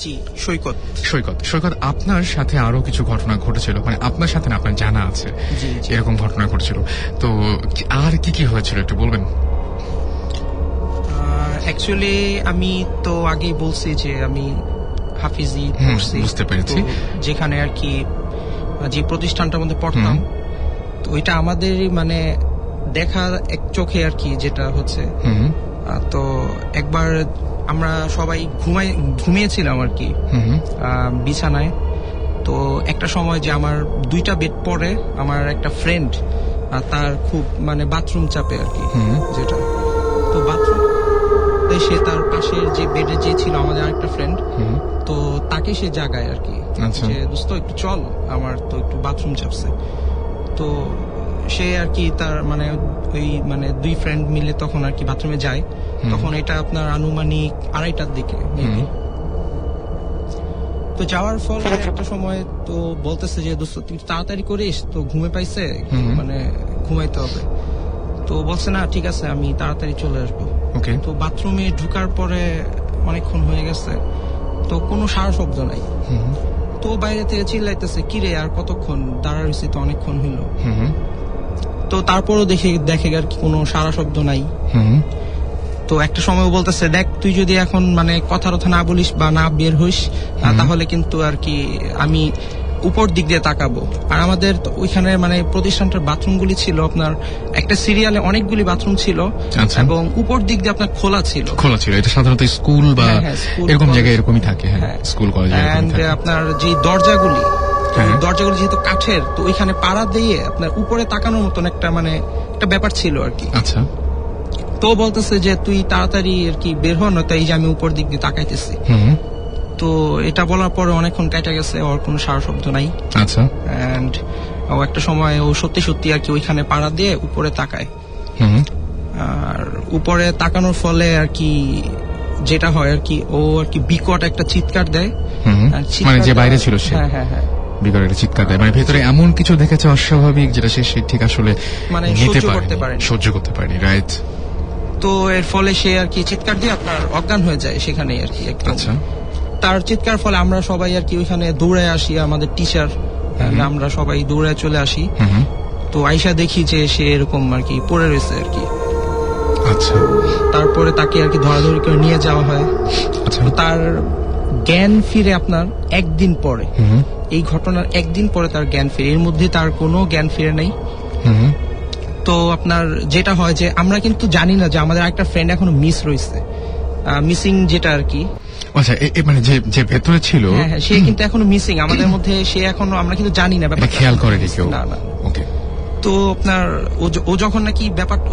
জি, সৈকত। সৈকত, সৈকত, আপনার সাথে আরো কিছু ঘটনা ঘটেছিল, মানে আপনার সাথে না, আপনার জানা আছে জি, জি। এরকম ঘটনা ঘটেছিল, তো আর কি কি হয়েছিল একটু বলবেন? অ্যাকচুয়ালি আমি তো আগেই বলছি যে আমি হাফিজি পড়ছি, বুঝতে পেরেছি। তো যেখানে আর কি যে প্রতিষ্ঠানটার মধ্যে পড়তাম, তো ওইটা আমাদেরই মানে দেখা এক চোখে আর কি যেটা হচ্ছে। তো একবার আমরা সবাই ঘুমিয়েছিলাম আর কি বিছানায়। তো একটা সময় যে আমার 2টা বেড পরে আমার একটা ফ্রেন্ড, তার খুব মানে বাথরুম চাপে আর কি, যেটা তো বাথরুম, সে তার পাশের যে বেডে যে ছিল আমাদের আরেকটা ফ্রেন্ড, তো তাকে সে জাগায় আর কি, যে দোস্ত একটু চল, আমার তো একটু বাথরুম চাপছে। তো সে আর কি তার মানে ওই মানে 2 ফ্রেন্ড মিলে তখন আর কি বাথরুমে যায়। তখন এটা আপনার আনুমানিক 2:30টার দিকে। তো যাওয়ার ফলে একটা সময় তো বলতেছে যে দোস্ত তুই তাড়াতাড়ি করিস, তো ঘুমে পাইছে, মানে ঘুমাইতে হবে। তো বলছে না ঠিক আছে আমি তাড়াতাড়ি চলে আসবো। তো বাথরুমে ঢুকার পরে অনেকক্ষণ হয়ে গেছে, তো কোনো সারা শব্দ নাই। তো বাইরে থেকে চিল্লাইতেছে কিরে আর কতক্ষণ দাঁড়া রয়েছি, তো অনেকক্ষণ হইল। তো তারপরও দেখে আর কি কোনো সারা শব্দ নাই। তো একটা সময় বলতেছে দেখ তুই যদি এখন মানে কথা না বলিস বা না বের হইস, তাহলে কিন্তু আর কি আমি উপর দিক দিয়ে তাকাবো। আর আমাদের ওইখানে মানে প্রতিষ্ঠানটার বাথরুম গুলি ছিল আপনার একটা সিরিয়ালে অনেকগুলি বাথরুম ছিল, এবং উপর দিক দিয়ে আপনার খোলা ছিল। এটা সাধারণত স্কুল বা এরকম জায়গায় এরকমই থাকে, স্কুল কলেজে। আপনার যে দরজাগুলি যেহেতু কাঠের, তো ওইখানে পাড়া দিয়ে আপনার উপরে তাকানোর মতন একটা মানে একটা ব্যাপার ছিল আর কি। আচ্ছা। তো বলতেছে যে তুই তাড়াতাড়ি আর কি বের হন, তাই যে আমি উপর দিক দিয়ে তাকাইতেছি। তো এটা বলার পরে অনেকক্ষণ কেটে গেছে, ওর কোনো সারা শব্দ নাই। আচ্ছা। এন্ড ও একটা সময় ও সত্যি সত্যি আর কি ওইখানে পাড়া দিয়ে উপরে তাকায়। আর উপরে তাকানোর ফলে আর কি যেটা হয় আর কি, ও আর কি বিকট একটা চিৎকার দেয়। মানে যে বাইরে ছিল সে হ্যাঁ বিকট একটা চিৎকার দেয়, মানে ভেতরে এমন কিছু দেখেছে অস্বাভাবিক যেটা সে ঠিক আসলে মানে সহ্য করতে পারেনি। রাইট। তো এর ফলে সে আর কি চিৎকার দিয়ে আপনার অজ্ঞান হয়ে যায় সেখানেই আর কি। আচ্ছা। তার চিৎকার ফলে আমরা সবাই আর কি ওইখানে দৌড়ে আসি, আমাদের টিচার আমরা সবাই দৌড়ে চলে আসি। তো আইসা দেখি যে সে এরকম আর কি পড়ে রয়েছে আর কি। আচ্ছা। তারপরে তাকে আর কি ধরাধরি করে নিয়ে যাওয়া হয়। তার জ্ঞান ফিরে আপনার একদিন পরে, এই ঘটনার একদিন পরে তার জ্ঞান ফিরে, এর মধ্যে তার কোনো জ্ঞান ফিরে নাই। তো আপনার যেটা হয় যে আমরা কিন্তু জানি না যে আমাদের একটা ফ্রেন্ড এখনো মিস রয়েছে, মিসিং যেটা আর কি। আচ্ছা, মানে যে ভেতরে ছিল সে কিন্তু এখনো মিসিং আমাদের মধ্যে, সে এখনো আমরা কিন্তু জানি না ব্যাপারটা, খেয়াল করেনি কেউ। না। তো আপনার ও যখন নাকি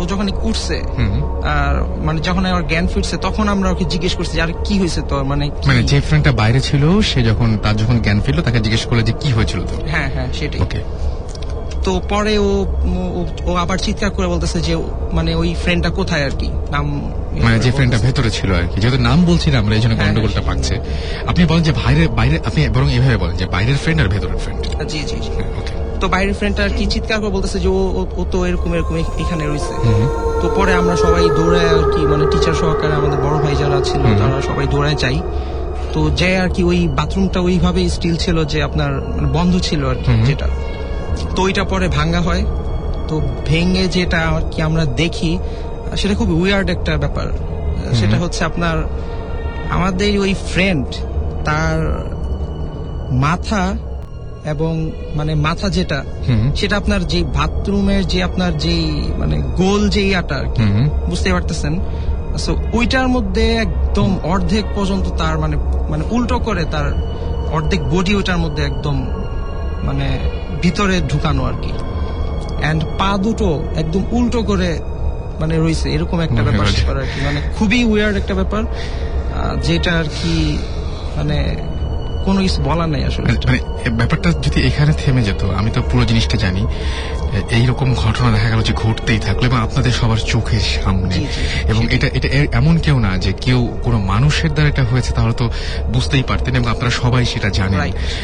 ও যখন উঠছে, আর মানে যখন আমার জ্ঞান ফিরছে, তখন আমরা ওকে জিজ্ঞেস করছি আর কি হয়েছে তোর, মানে যে ফ্রেন্ডটা বাইরে ছিল সে তার যখন জ্ঞান ফিরলো তাকে জিজ্ঞেস করলো যে কি হয়েছিল তো। হ্যাঁ সেটাই। তো পরে ও আবার চিৎকার করে বলতেছে যে মানে ওই ফ্রেন্ডটা কোথায় আর কি, নাম মানে যে ফ্রেন্ডটা ভেতরে ছিল আর কি, যেহেতু নাম বলছি না আমরা এই জন্য গন্ডগোলটা পাচ্ছে। আপনি বলেন যে বাইরে, আপনি বরং এভাবে বলেন যে বাইরের ফ্রেন্ড আর ভেতরের ফ্রেন্ড। জি। তো বাইরের ফ্রেন্ডটা আর কি চিৎকার করে বলতেছে যে ও তো এরকম এখানে রয়েছে। তো পরে আমরা সবাই দৌড়ায় আর কি, মানে টিচার সহকারে আমাদের বড় ভাই যারা ছিল তারা সবাই দৌড়ায় যাই। তো যে আর কি ওই বাথরুমটা ওইভাবে স্টিল ছিল যে আপনার বন্ধ ছিল আর কি, যেটা তো ওইটা পরে ভাঙ্গা হয়। তো ভেঙে যেটা আর কি আমরা দেখি, সেটা খুব উইয়ার্ড একটা ব্যাপার। সেটা হচ্ছে আপনার আমাদের ওই ফ্রেন্ড, তার মাথা এবং মানে মাথা যেটা, সেটা আপনার যে বাথরুমের যে আপনার যে মানে গোল যে ইয়াটা আর কি, বুঝতে পারতেছেন, ওইটার মধ্যে একদম অর্ধেক পর্যন্ত তার মানে উল্টো করে তার অর্ধেক বডি ওইটার মধ্যে একদম মানে ভিতরে ঢুকানো আর কি। এন্ড পা দুটো একদম উল্টো করে মানে রয়েছে, এরকম একটা ব্যাপার আর কি, মানে খুবই উইয়ার্ড একটা ব্যাপার, যেটা আর কি মানে কোনো কিছু বলার নাই আসলে। মানে ব্যাপারটা যদি এখানে থেমে যেত, আমি তো পুরো জিনিসটা জানি, এইরকম ঘটনা দেখা গেল যে ঘটতেই থাকলো এবং আপনাদের সবার চোখের সামনে, এবং এটা এমন কেউ না যে কেউ কোনো মানুষের দ্বারা এটা হয়েছে, তাহলে তো বুঝতেই পারতেন এবং আপনারা সবাই সেটা জানেন।